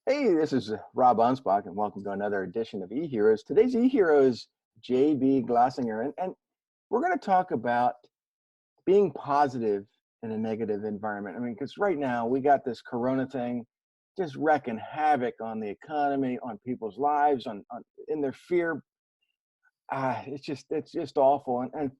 Hey, this is Rob Anspach, and welcome to another edition of eHeroes. Today's eHero is JB Glossinger, and we're going to talk about being positive in a negative environment. I mean, because right now we got this Corona thing just wreaking havoc on the economy, on people's lives, on in their fear. It's just awful. And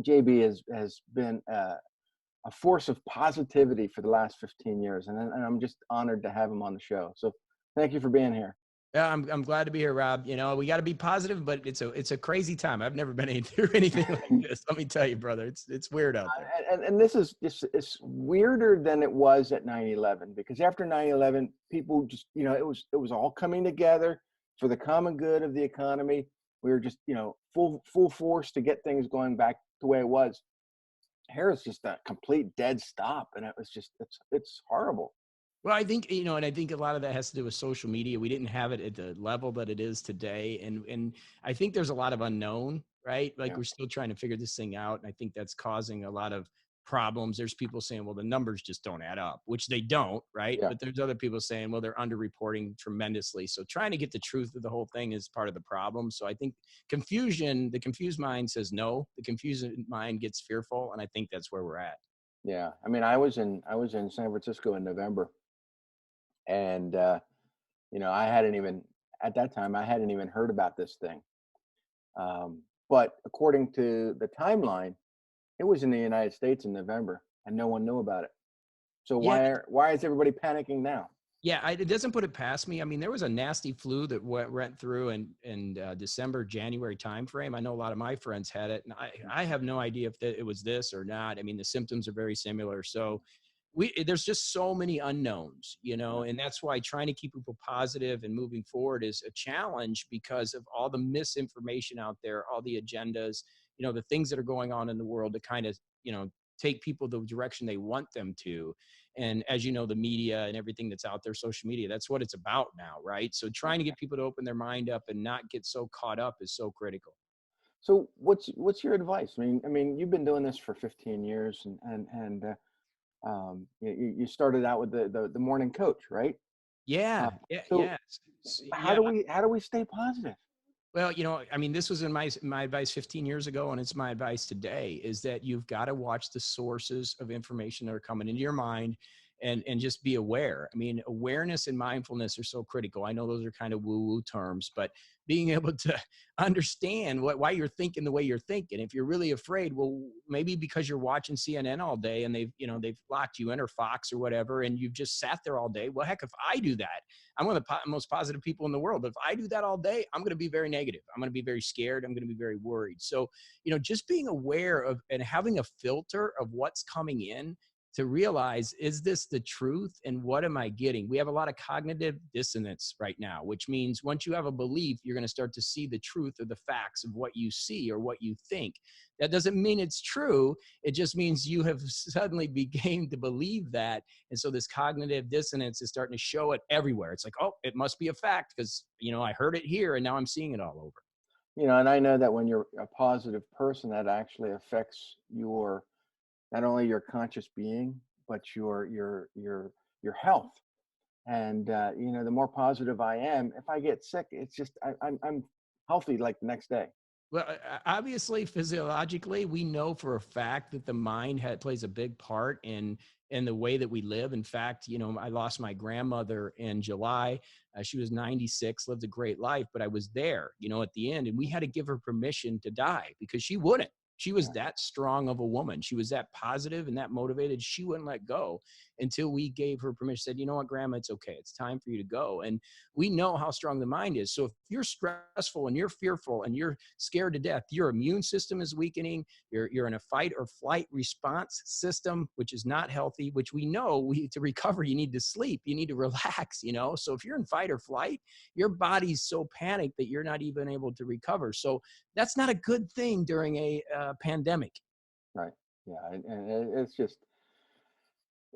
JB has been a force of positivity for the last 15 years, and I'm just honored to have him on the show. So, thank you for being here. Yeah, I'm glad to be here, Rob. You know, we got to be positive, but it's a crazy time. I've never been through anything like this. Let me tell you, brother, it's weird out there. And this is just it's weirder than it was at 9/11, because after 9/11 people just, it was all coming together for the common good of the economy. We were just, full force to get things going back the way it was. Here it's just a complete dead stop, and it was just it's horrible. Well, I think, and I think a lot of that has to do with social media. We didn't have it at the level that it is today. And I think there's a lot of unknown, right? Like Yeah. we're still trying to figure this thing out. And I think that's causing a lot of problems. There's people saying, well, the numbers just don't add up, which they don't, right? Yeah. But there's other people saying, well, they're underreporting tremendously. So trying to get the truth of the whole thing is part of the problem. So I think the confused mind says no, the confused mind gets fearful. And I think that's where we're at. Yeah. I mean, I was in San Francisco in November, and I hadn't even at that time I hadn't even heard about this thing. But according to the timeline, it was in the United States in November, and no one knew about it. So Yeah. why is everybody panicking now? Yeah, it doesn't put it past me. I mean, there was a nasty flu that went through in December, January timeframe. I know a lot of my friends had it, and I have no idea if it was this or not. I mean, the symptoms are very similar. So there's just so many unknowns, Yeah. and that's why trying to keep people positive and moving forward is a challenge because of all the misinformation out there, all the agendas, the things that are going on in the world to kind of, take people the direction they want them to. And as you know, the media and everything that's out there, social media, that's what it's about now, right? So trying to get people to open their mind up and not get so caught up is so critical. So what's your advice? I mean, you've been doing this for 15 years, you started out with the morning coach, right? Uh, Yeah, yeah, so yeah. how Yeah. do we stay positive? Well, I mean, this was in my advice 15 years ago, and it's my advice today, is that you've got to watch the sources of information that are coming into your mind and just be aware. I mean, awareness and mindfulness are so critical. I know those are kind of woo-woo terms, but being able to understand why you're thinking the way you're thinking. If you're really afraid, well, maybe because you're watching CNN all day and they've locked you in, or Fox or whatever, and you've just sat there all day. Well, heck, if I do that, I'm one of the most positive people in the world. But if I do that all day, I'm going to be very negative. I'm going to be very scared. I'm going to be very worried. So, just being aware of and having a filter of what's coming in to realize, is this the truth and what am I getting? We have a lot of cognitive dissonance right now, which means once you have a belief, you're going to start to see the truth or the facts of what you see or what you think. That doesn't mean it's true. It just means you have suddenly begun to believe that, and so this cognitive dissonance is starting to show it everywhere. It's like, oh, it must be a fact because, I heard it here and now I'm seeing it all over. And I know that when you're a positive person, that actually affects your not only your conscious being, but your health. And the more positive I am, if I get sick, it's just I'm healthy like the next day. Well, obviously, physiologically, we know for a fact that the mind plays a big part in the way that we live. In fact, I lost my grandmother in July. She was 96, lived a great life, but I was there, at the end, and we had to give her permission to die because she wouldn't. She was Yeah. that strong of a woman. She was that positive and that motivated. She wouldn't let go until we gave her permission. Said, you know what, Grandma, it's okay. It's time for you to go. And we know how strong the mind is. So if you're stressful and you're fearful and you're scared to death, your immune system is weakening. You're in a fight or flight response system, which is not healthy, which we know to recover, you need to sleep, you need to relax, So if you're in fight or flight, your body's so panicked that you're not even able to recover. So that's not a good thing during a pandemic. Right. Yeah. And it's just,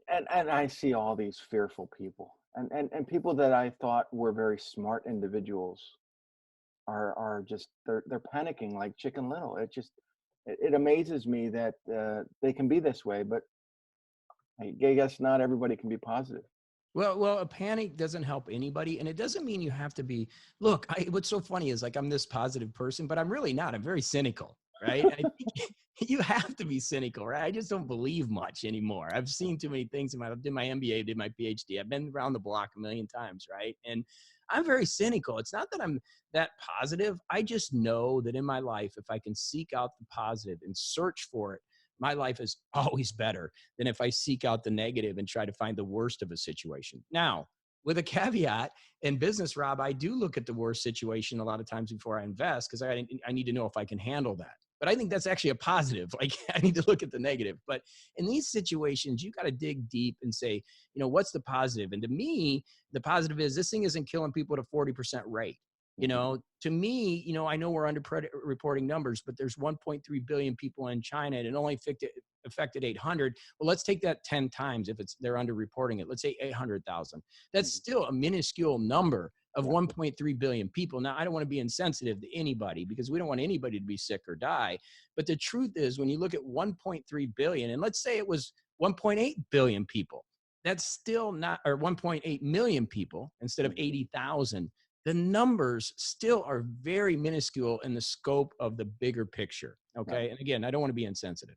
and I see all these fearful people, and people that I thought were very smart individuals are just they're panicking like Chicken Little. It amazes me that they can be this way, but I guess not everybody can be positive. Well, a panic doesn't help anybody, and it doesn't mean you have to be. Look, what's so funny is like I'm this positive person, but I'm really not. I'm very cynical, right? I think you have to be cynical, right? I just don't believe much anymore. I've seen too many things. I did my MBA, did my PhD. I've been around the block a million times, right? And I'm very cynical. It's not that I'm that positive. I just know that in my life, if I can seek out the positive and search for it, my life is always better than if I seek out the negative and try to find the worst of a situation. Now, with a caveat in business, Rob, I do look at the worst situation a lot of times before I invest because I need to know if I can handle that. But I think that's actually a positive. Like I need to look at the negative. But in these situations, you got to dig deep and say, what's the positive? And to me, the positive is this thing isn't killing people at a 40% rate. To me, I know we're under reporting numbers, but there's 1.3 billion people in China and it only affected 800. Well, let's take that 10 times if they're underreporting it. Let's say 800,000. That's still a minuscule number of Yeah. 1.3 billion people. Now, I don't want to be insensitive to anybody because we don't want anybody to be sick or die. But the truth is, when you look at 1.3 billion, and let's say it was 1.8 billion people, that's still not, or 1.8 million people instead of 80,000. The numbers still are very minuscule in the scope of the bigger picture. Right. Okay. And again, I don't want to be insensitive.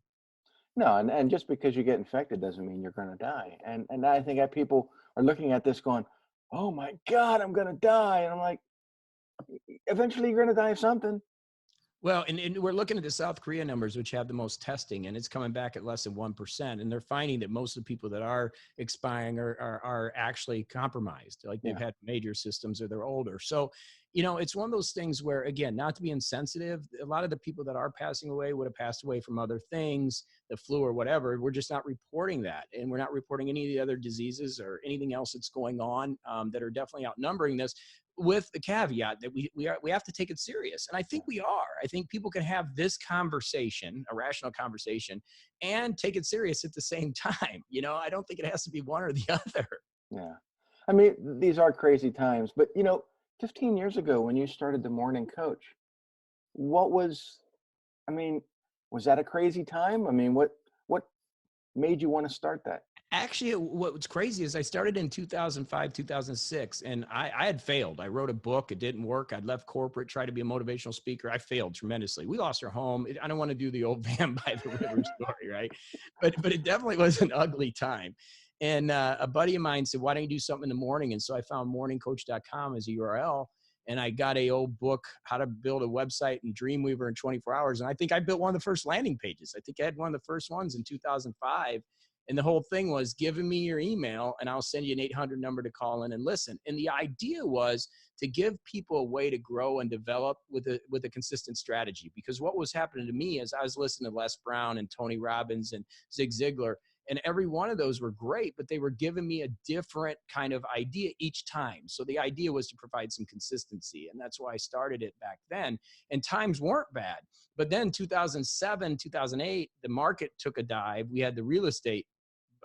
No, and just because you get infected doesn't mean you're going to die. And I think that people are looking at this going, "Oh my God, I'm going to die," and I'm like, eventually you're going to die of something. Well, and we're looking at the South Korea numbers, which have the most testing, and it's coming back at less than 1%. And they're finding that most of the people that are expiring are actually compromised, like they've Yeah. had major systems or they're older. So, it's one of those things where, again, not to be insensitive, a lot of the people that are passing away would have passed away from other things, the flu or whatever. We're just not reporting that. And we're not reporting any of the other diseases or anything else that's going on that are definitely outnumbering this, with the caveat that we have to take it serious. And I think we are. I think people can have this conversation, a rational conversation, and take it serious at the same time. I don't think it has to be one or the other. Yeah. I mean, these are crazy times, but 15 years ago when you started the morning coach, what was, I mean, was that a crazy time? I mean, what made you want to start that? Actually, what's crazy is I started in 2005, 2006, and I had failed. I wrote a book. It didn't work. I'd left corporate, tried to be a motivational speaker. I failed tremendously. We lost our home. I don't want to do the old Van by the River story, right? But it definitely was an ugly time. And a buddy of mine said, why don't you do something in the morning? And so I found morningcoach.com as a URL. And I got a old book, How to Build a Website in Dreamweaver in 24 Hours. And I think I built one of the first landing pages. I think I had one of the first ones in 2005. And the whole thing was giving me your email and I'll send you an 800 number to call in and listen. And the idea was to give people a way to grow and develop with a consistent strategy. Because what was happening to me is I was listening to Les Brown and Tony Robbins and Zig Ziglar, and every one of those were great, but they were giving me a different kind of idea each time. So the idea was to provide some consistency. And that's why I started it back then. And times weren't bad. But then 2007, 2008, the market took a dive. We had the real estate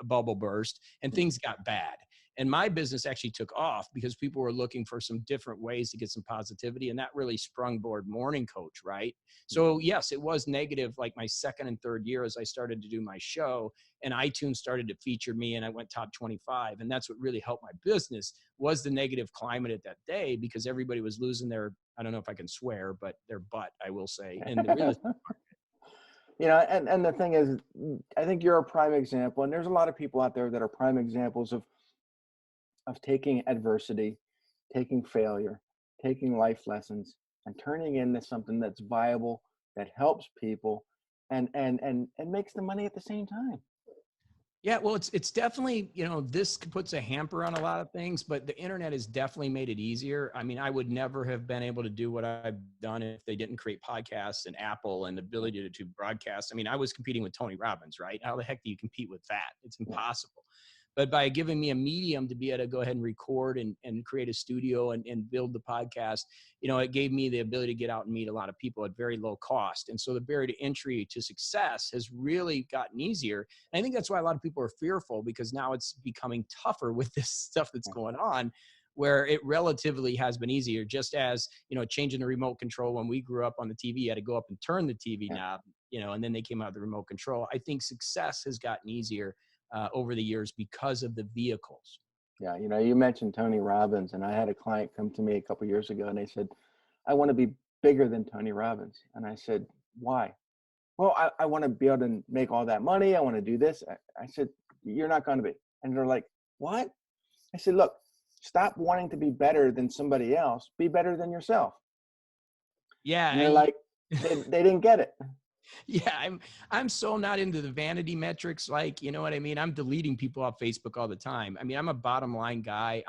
bubble burst and things got bad. And my business actually took off because people were looking for some different ways to get some positivity. And that really sprungboard Morning Coach, right? So, yes, it was negative like my second and third year as I started to do my show. And iTunes started to feature me and I went top 25. And that's what really helped my business was the negative climate at that day because everybody was losing their, I don't know if I can swear, but their butt, I will say, in the real estate. And the thing is, I think you're a prime example, and there's a lot of people out there that are prime examples of taking adversity, taking failure, taking life lessons, and turning into something that's viable, that helps people, and makes the money at the same time. Yeah, well, it's definitely, this puts a hamper on a lot of things, but the internet has definitely made it easier. I mean, I would never have been able to do what I've done if they didn't create podcasts and Apple and the ability to broadcast. I mean, I was competing with Tony Robbins, right? How the heck do you compete with that? It's Yeah. impossible. But by giving me a medium to be able to go ahead and record and create a studio and build the podcast, it gave me the ability to get out and meet a lot of people at very low cost. And so the barrier to entry to success has really gotten easier. And I think that's why a lot of people are fearful because now it's becoming tougher with this stuff that's going on, where it relatively has been easier. Just as, changing the remote control when we grew up on the TV, you had to go up and turn the TV knob, and then they came out of the remote control. I think success has gotten easier over the years because of the vehicles. Yeah, you mentioned Tony Robbins, and I had a client come to me a couple years ago, and they said, "I want to be bigger than Tony Robbins." And I said, "Why?" "Well, I want to be able to make all that money. I want to do this." I said, "You're not going to be." And they're like, "What?" I said, "Look, stop wanting to be better than somebody else. Be better than yourself." Yeah, And they're like, they didn't get it. yeah, I'm so not into the vanity metrics. Like, you know what I mean? I'm deleting people off Facebook all the time. I mean, I'm a bottom line guy.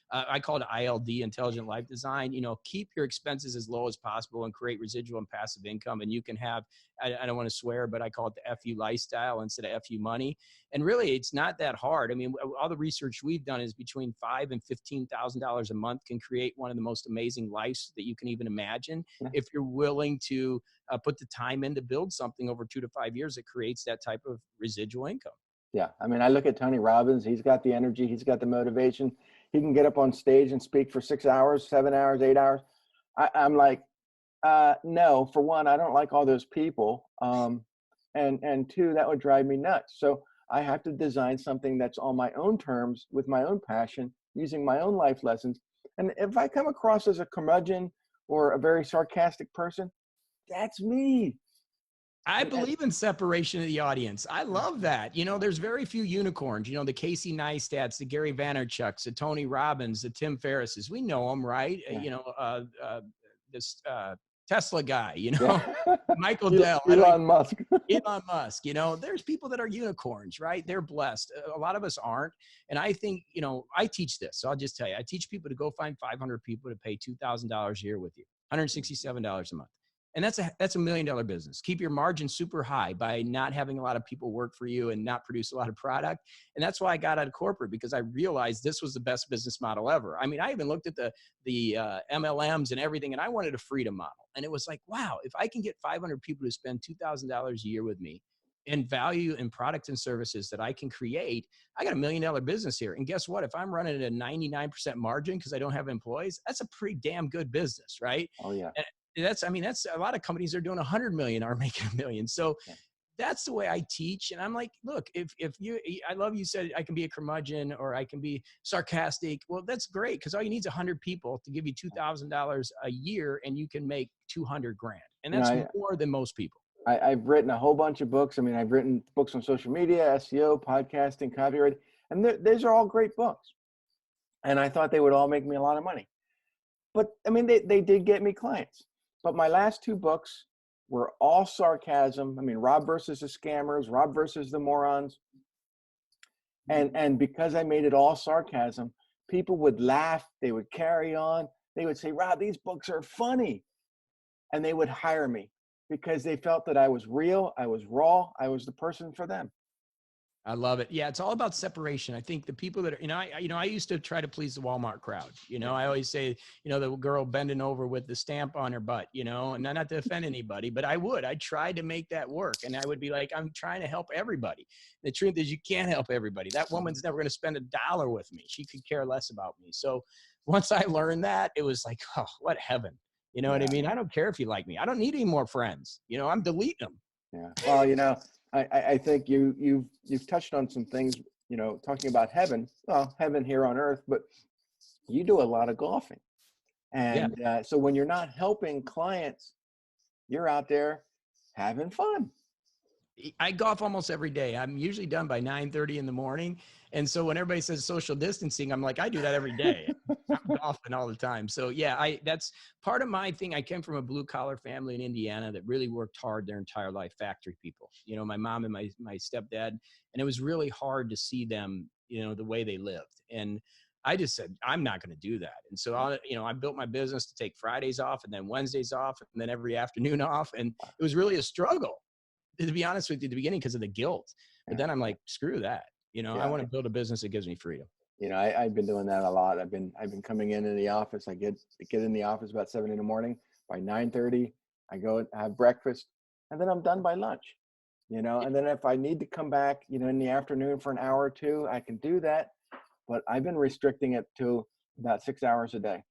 I call it ILD, intelligent life design. Keep your expenses as low as possible and create residual and passive income. And you can have, I don't want to swear, but I call it the FU lifestyle instead of FU money. And really, it's not that hard. I mean, all the research we've done is between $5,000 and $15,000 a month can create one of the most amazing lives that you can even imagine Yeah. if you're willing to put the time in to build something over 2 to 5 years that creates that type of residual income. Yeah. I mean, I look at Tony Robbins. He's got the energy. He's got the motivation. He can get up on stage and speak for 6 hours, 7 hours, 8 hours. I'm like, no, for one, I don't like all those people. And two, that would drive me nuts. So I have to design something that's on my own terms with my own passion, using my own life lessons. And if I come across as a curmudgeon or a very sarcastic person, that's me. I And believe in separation of the audience. I love that. There's very few unicorns. The Casey Neistats, the Gary Vaynerchuks, the Tony Robbins, the Tim Ferrisses. We know them, right? yeah, This Tesla guy, yeah. Michael Dell. I don't even Elon Musk. Elon Musk, there's people that are unicorns, right? They're blessed. A lot of us aren't. And I think, I teach this. So I'll just tell you, I teach people to go find 500 people to pay $2,000 a year with you, $167 a month. And that's a $1 million business. Keep your margin super high by not having a lot of people work for you and not produce a lot of product. And that's why I got out of corporate, because I realized this was the best business model ever. I mean, I even looked at the MLMs and everything, and I wanted a freedom model. And it was like, wow, if I can get 500 people to spend $2,000 a year with me and value in products and services that I can create, I got $1 million business here. And guess what? If I'm running at a 99% margin because I don't have employees, that's a pretty damn good business, right? Oh yeah. And that's a lot of companies are doing 100 million are making 1 million. So Yeah. that's the way I teach. And I'm like, look, if I love you said I can be a curmudgeon or I can be sarcastic. Well, that's great, because all you need is 100 people to give you $2,000 a year, and you can make 200 grand. And You know, that's more than most people. I've written a whole bunch of books. I mean, I've written books on social media, SEO, podcasting, copywriting, and these are all great books. And I thought they would all make me a lot of money. But I mean, they did get me clients. But my last two books were all sarcasm. I mean, Rob versus the scammers, Rob versus the morons. And because I made it all sarcasm, people would laugh. They would carry on. They would say, "Rob, these books are funny." And they would hire me because they felt that I was real, I was raw, I was the person for them. I love it. Yeah, it's all about separation. I think the people that are, I used to try to please the Walmart crowd. I always say, the girl bending over with the stamp on her butt, and not to offend anybody, but I tried to make that work. And I would be like, I'm trying to help everybody. The truth is, you can't help everybody. That woman's never going to spend $1 with me. She could care less about me. So once I learned that, it was like, oh, what heaven. You know what I mean? I don't care if you like me. I don't need any more friends. I'm deleting them. Yeah. Well, I think you've touched on some things, talking about heaven. Well, heaven here on earth, but you do a lot of golfing. Yeah. And so when you're not helping clients, you're out there having fun. I golf almost every day. I'm usually done by 9:30 in the morning. And so when everybody says social distancing, I'm like, I do that every day. I'm golfing all the time. So yeah, that's part of my thing. I came from a blue collar family in Indiana that really worked hard their entire life, factory people, my mom and my stepdad. And it was really hard to see them, the way they lived. And I just said, I'm not going to do that. And so I built my business to take Fridays off and then Wednesdays off and then every afternoon off. And it was really a struggle, to be honest with you, at the beginning, because of the guilt. But then I'm like, screw that. I want to build a business that gives me freedom. I've been doing that a lot. I've been coming in the office. I get in the office about 7 in the morning. By 9:30, I go and have breakfast, and then I'm done by lunch. And then if I need to come back, in the afternoon for an hour or two, I can do that. But I've been restricting it to about 6 hours a day.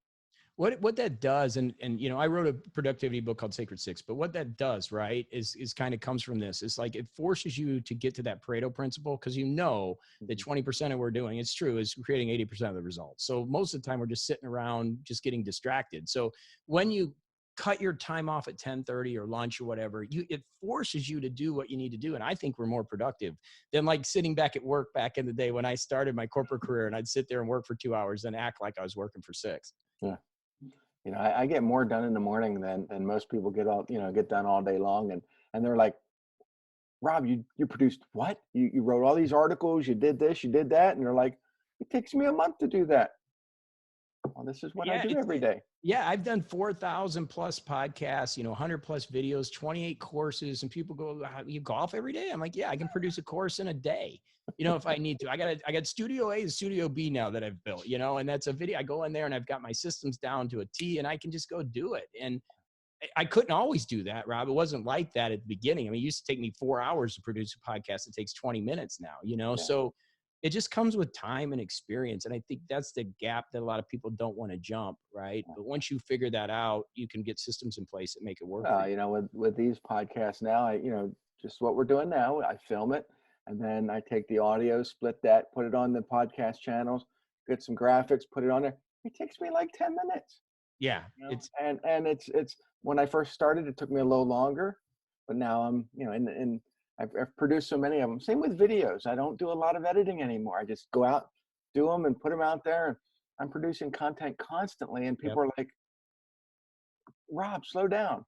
What that does, and you know, I wrote a productivity book called Sacred Six, but what that does, right, is kind of comes from this. It's like it forces you to get to that Pareto principle, because you know that 20% of what we're doing, it's true, is creating 80% of the results. So most of the time we're just sitting around just getting distracted. So when you cut your time off at 10:30 or lunch or whatever, it forces you to do what you need to do. And I think we're more productive than like sitting back at work back in the day when I started my corporate career, and I'd sit there and work for 2 hours and act like I was working for 6. Yeah. You know, I get more done in the morning than most people get done all day long. And they're like, Rob, you produced what? You wrote all these articles, you did this, you did that. And they're like, it takes me a month to do that. Well, this is what I Yeah, do every day. yeah, I've done 4,000 plus podcasts, you know, 100 plus videos, 28 courses, and people go, "You golf every day?" I'm like, "Yeah, I can produce a course in a day, you know, if I need to." I got Studio A and Studio B now that I've built, you know, and that's a video. I go in there and I've got my systems down to a T, and I can just go do it. And I couldn't always do that, Rob. It wasn't like that at the beginning. I mean, it used to take me 4 hours to produce a podcast. It takes 20 minutes now, you know? Yeah. So it just comes with time and experience. And I think that's the gap that a lot of people don't want to jump, right? But once you figure that out, you can get systems in place that make it work for you. You know, with these podcasts now, just what we're doing now, I film it and then I take the audio, split that, put it on the podcast channels, get some graphics, put it on there. It takes me like 10 minutes. Yeah. You know? And it's when I first started, it took me a little longer, but now I'm, and I've produced so many of them. Same with videos. I don't do a lot of editing anymore. I just go out, do them and put them out there. And I'm producing content constantly. And Yep. people are like, Rob, slow down.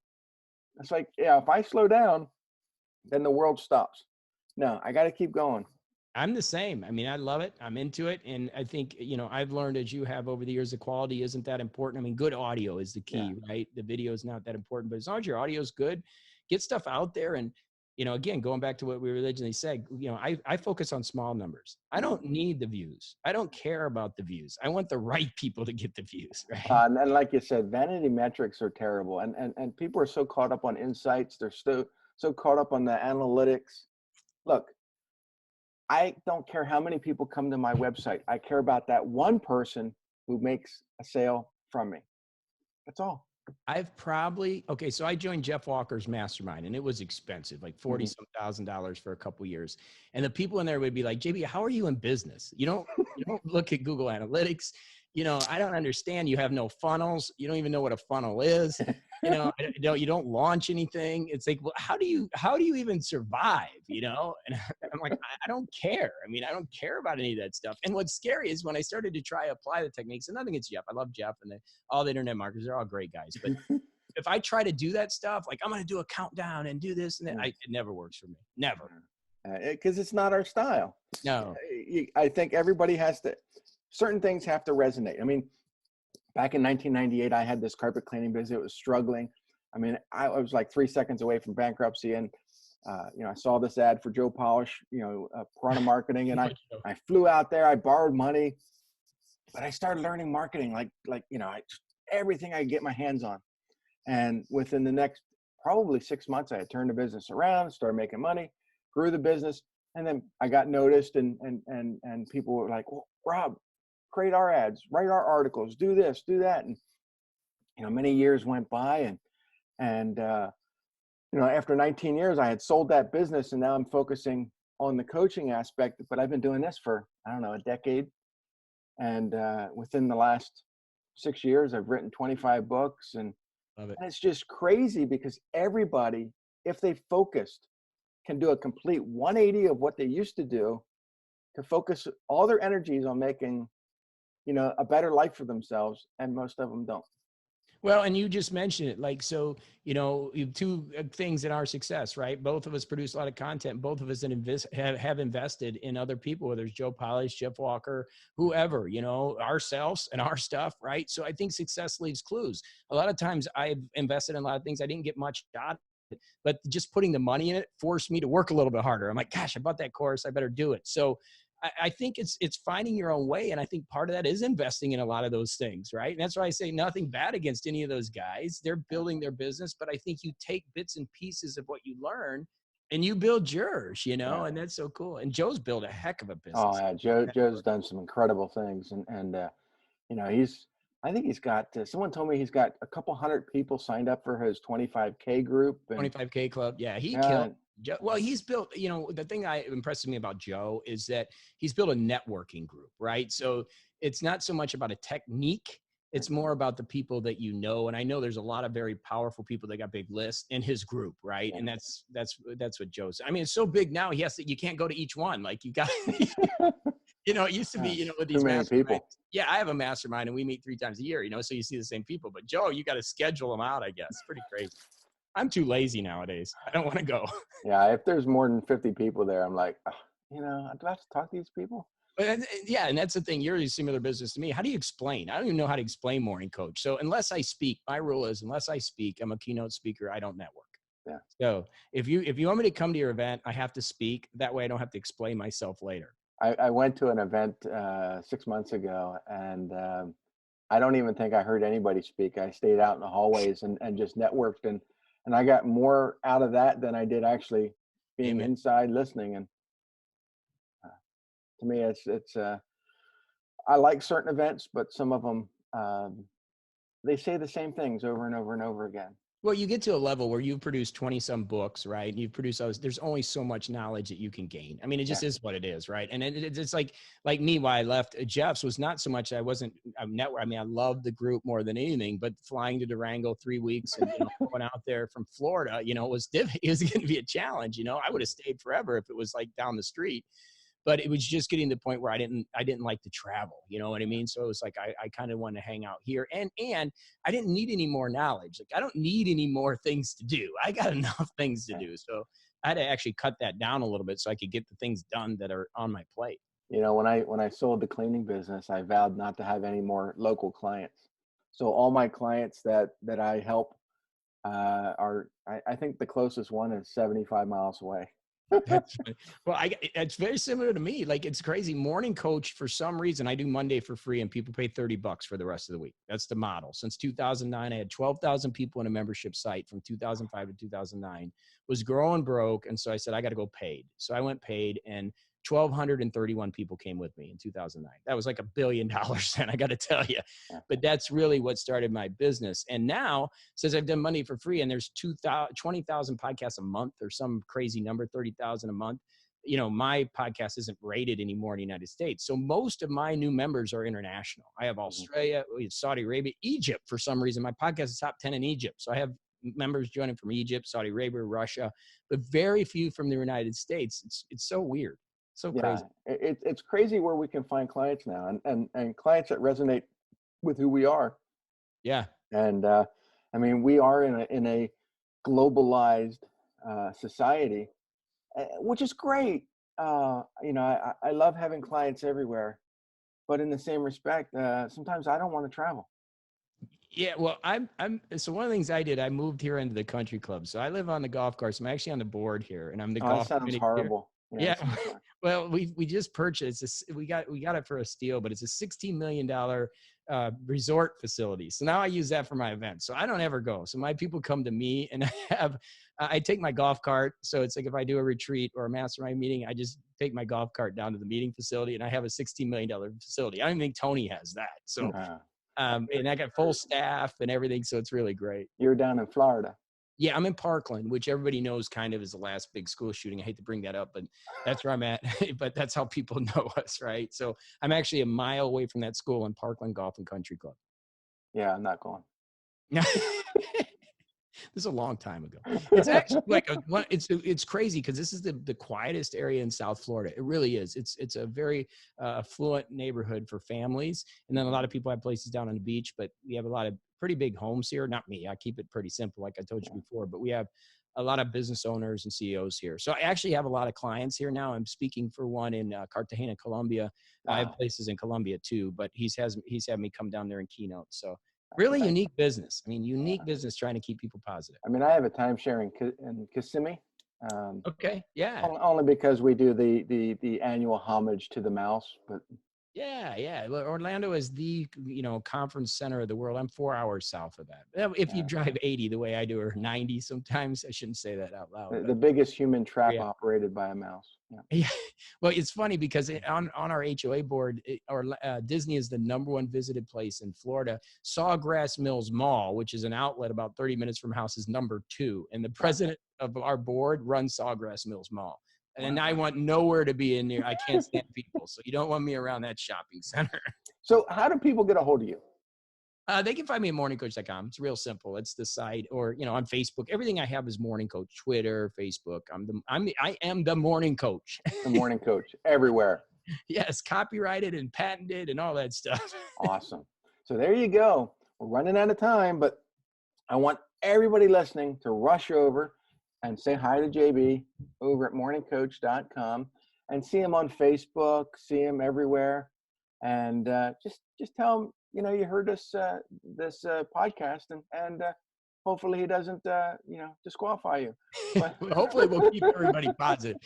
It's like, yeah, if I slow down, then the world stops. No, I got to keep going. I'm the same. I mean, I love it. I'm into it. And I think, you know, I've learned, as you have over the years, the quality isn't that important. I mean, good audio is the key, right? The video is not that important, but as long as your audio is good, get stuff out there. And, you know, again, going back to what we originally said, you know, I focus on small numbers. I don't need the views. I don't care about the views. I want the right people to get the views, right? And like you said, vanity metrics are terrible. And people are so caught up on insights. They're so caught up on the analytics. Look, I don't care how many people come to my website. I care about that one person who makes a sale from me. That's all. So I joined Jeff Walker's Mastermind, and it was expensive, like 40 some $1,000 for a couple years. And the people in there would be like, JB, how are you in business? You don't look at Google Analytics. You know, I don't understand. You have no funnels. You don't even know what a funnel is. You know, you don't launch anything. It's like, well, how do you even survive? You know? And I'm like, I don't care. I mean, I don't care about any of that stuff. And what's scary is when I started to try apply the techniques, and nothing against Jeff. I love Jeff and all the internet marketers. They're all great guys. But if I try to do that stuff, like I'm going to do a countdown and do this and that, it never works for me. Never. Because it's not our style. No. I think everybody certain things have to resonate. I mean, back in 1998, I had this carpet cleaning business. It was struggling. I mean, I was like 3 seconds away from bankruptcy. And, I saw this ad for Joe Polish, Piranha Marketing. And I flew out there. I borrowed money. But I started learning marketing, everything I could get my hands on. And within the next probably 6 months, I had turned the business around, started making money, grew the business. And then I got noticed and people were like, well, Rob, create our ads, write our articles, do this, do that. And, many years went by and after 19 years, I had sold that business and now I'm focusing on the coaching aspect, but I've been doing this for, I don't know, a decade. And within the last 6 years, I've written 25 books and it's just crazy because everybody, if they focused, can do a complete 180 of what they used to do to focus all their energies on making, a better life for themselves. And most of them don't. Well, and you just mentioned it, like, so, two things in our success, right? Both of us produce a lot of content. Both of us have invested in other people, whether it's Joe Polish, Jeff Walker, whoever, ourselves and our stuff, right? So I think success leaves clues. A lot of times I've invested in a lot of things I didn't get much out of it, but just putting the money in it forced me to work a little bit harder. I'm like, gosh, I bought that course. I better do it. So I think it's finding your own way. And I think part of that is investing in a lot of those things, right? And that's why I say nothing bad against any of those guys. They're building their business, but I think you take bits and pieces of what you learn and you build yours, and that's so cool. And Joe's built a heck of a business. Oh, yeah. Joe's done some incredible things. And he's I think he's got, someone told me he's got a couple hundred people signed up for his 25K group. And 25K club. Yeah, he killed. uh, Joe. Well, he's built, the thing that impresses me about Joe is that he's built a networking group, right? So it's not so much about a technique. It's more about the people that you know. And I know there's a lot of very powerful people that got big lists in his group, right? yeah. And that's what Joe's. I mean, it's so big now. You can't go to each one. Like you got, it used to be, with Too these many masterminds. people. Yeah, I have a mastermind and we meet 3 times a year, so you see the same people. But Joe, you got to schedule them out, I guess. It's pretty crazy. I'm too lazy nowadays. I don't want to go. Yeah, if there's more than 50 people there, I'm like, "Ugh, do I have to talk to these people?" Yeah, and that's the thing. You're a similar business to me. How do you explain? I don't even know how to explain morning coach. So unless I speak, my rule is unless I speak, I'm a keynote speaker. I don't network. Yeah. So if you want me to come to your event, I have to speak. That way I don't have to explain myself later. I went to an event 6 months ago, and I don't even think I heard anybody speak. I stayed out in the hallways and just networked, and I got more out of that than I did actually being Amen. inside listening. And to me, it's I like certain events, but some of them they say the same things over and over and over again. Well, you get to a level where you've produced 20 some books, right? You've produced those. There's only so much knowledge that you can gain. I mean, it just Yeah. is what it is, right? And it's like me, why I left Jeff's was not so much I wasn't a network. I mean, I loved the group more than anything, but flying to Durango 3 weeks and going out there from Florida, was difficult. It was going to be a challenge. I would have stayed forever if it was like down the street. But it was just getting to the point where I didn't like to travel, you know what I mean? So it was like, I kind of wanted to hang out here and I didn't need any more knowledge. Like I don't need any more things to do. I got enough things to do. So I had to actually cut that down a little bit so I could get the things done that are on my plate. When I sold the cleaning business, I vowed not to have any more local clients. So all my clients that I help I think the closest one is 75 miles away. That's well, it's very similar to me. Like it's crazy. Morning coach, for some reason, I do Monday for free and people pay $30 for the rest of the week. That's the model. Since 2009, I had 12,000 people in a membership site from 2005 to 2009, was growing broke. And so I said, I got to go paid. So I went paid and 1,231 people came with me in 2009. That was like $1 billion then, I got to tell you. Yeah. But that's really what started my business. And now, since I've done money for free and there's 20,000 podcasts a month or some crazy number, 30,000 a month, my podcast isn't rated anymore in the United States. So most of my new members are international. I have Australia, Saudi Arabia, Egypt. For some reason, my podcast is top 10 in Egypt. So I have members joining from Egypt, Saudi Arabia, Russia, but very few from the United States. It's so weird. So crazy. Yeah, it's crazy where we can find clients now, and clients that resonate with who we are. Yeah. And I mean, we are in a globalized society, which is great. I love having clients everywhere, but in the same respect, sometimes I don't want to travel. Yeah, well, so one of the things I did, I moved here into the country club. So I live on the golf course. I'm actually on the board here, and I'm the Oh, that golf sounds committee chair. horrible. Yeah. Sounds horrible. Well, we just purchased this. We got it for a steal, but it's a $16 million resort facility. So now I use that for my events. So I don't ever go. So my people come to me, and I take my golf cart. So it's like if I do a retreat or a mastermind meeting, I just take my golf cart down to the meeting facility, and I have a $16 million facility. I don't even think Tony has that. So. And I got full staff and everything, so it's really great. You're down in Florida. Yeah, I'm in Parkland, which everybody knows kind of is the last big school shooting. I hate to bring that up, but that's where I'm at. But that's how people know us, right? So I'm actually a mile away from that school in Parkland Golf and Country Club. Yeah, I'm not going. This is a long time ago. It's actually like it's crazy because this is the quietest area in South Florida. It really is. It's a very affluent neighborhood for families, and then a lot of people have places down on the beach. But we have a lot of pretty big homes here. Not me. I keep it pretty simple, like I told you before. But we have a lot of business owners and CEOs here. So I actually have a lot of clients here now. I'm speaking for one in Cartagena, Colombia. Wow. I have places in Colombia too, but he's had me come down there and keynote. So. Really unique business. I mean, unique business trying to keep people positive. I mean, I have a timeshare in Kissimmee. Okay. Yeah. Only because we do the annual homage to the mouse, but. Yeah. Orlando is the conference center of the world. I'm 4 hours south of that. If you drive 80 the way I do, or 90 sometimes, I shouldn't say that out loud. The biggest human trap operated by a mouse. Yeah. Well, it's funny because on our HOA board, Disney is the #1 visited place in Florida. Sawgrass Mills Mall, which is an outlet about 30 minutes from house, is #2. And the president of our board runs Sawgrass Mills Mall. And Wow. I want nowhere to be in there. I can't stand people. So you don't want me around that shopping center. So how do people get a hold of you? They can find me at morningcoach.com. It's real simple. It's the site, or on Facebook. Everything I have is Morning Coach. Twitter, Facebook. I am the Morning Coach. The Morning Coach everywhere. Yes, copyrighted and patented and all that stuff. Awesome. So there you go. We're running out of time, but I want everybody listening to rush over and say hi to JB over at morningcoach.com and see him on Facebook, see him everywhere, and just tell him you heard this podcast, and hopefully he doesn't disqualify you. But Hopefully we'll keep everybody positive.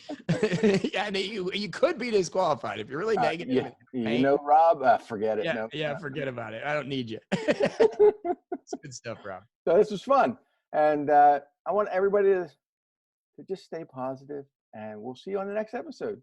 Yeah, and you could be disqualified if you're really negative. Rob, forget it. Forget about it. I don't need you. It's good stuff, Rob. So this was fun, and I want everybody to just stay positive, and we'll see you on the next episode.